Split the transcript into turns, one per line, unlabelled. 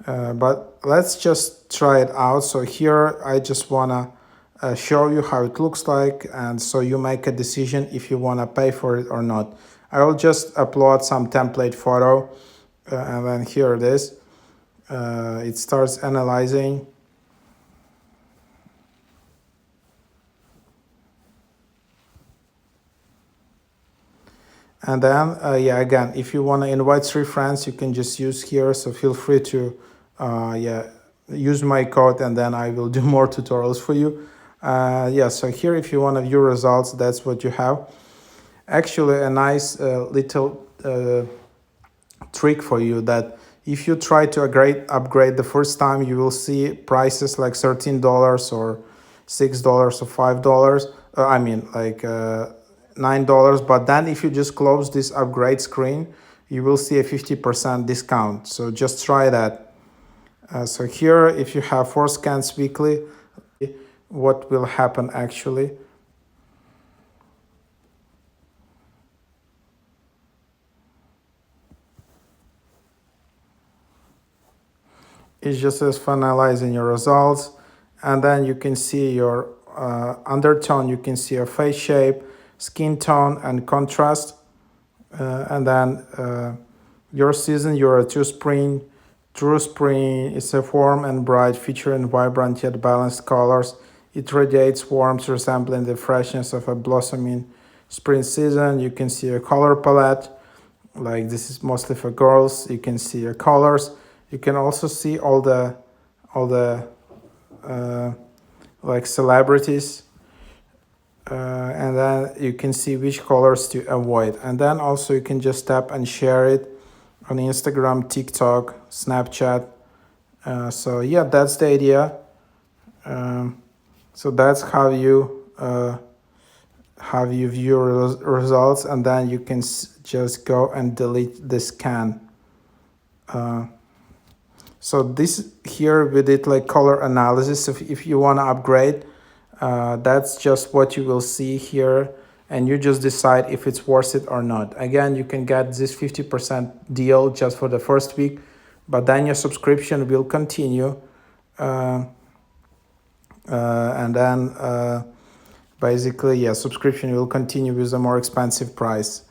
But let's just try it out. So here I just wanna show you how it looks like, and so you make a decision if you wanna pay for it or not. I will just upload some template photo, and then here it is. It starts analyzing. And then, yeah, again, if you want to invite 3 friends, you can just use here. So feel free to, yeah, use my code, and then I will do more tutorials for you. Yeah, so here, if you want to view results, that's what you have. Actually, a nice little trick for you, that if you try to upgrade the first time, you will see prices like $13 or $6 or $5. I mean, like $9. But then if you just close this upgrade screen, you will see a 50% discount. So just try that. So here, if you have 4 scans weekly, what will happen actually? It's just as finalizing your results, and then you can see your undertone, you can see your face shape, skin tone, and contrast. And then your season, you're a true spring is a warm and bright, featuring vibrant yet balanced colors. It radiates warmth, resembling the freshness of a blossoming spring season. You can see a color palette, like this is mostly for girls. You can see your colors. You can also see all the uh, like celebrities, and then you can see which colors to avoid. And then also you can just tap and share it on Instagram, TikTok, Snapchat. So yeah, that's the idea. So that's how you view results, and then you can just go and delete the scan. So this here we did like color analysis. If you want to upgrade, that's just what you will see here, and you just decide if it's worth it or not. Again, you can get this 50% deal just for the first week, but then your subscription will continue, and then basically, yeah, subscription will continue with a more expensive price.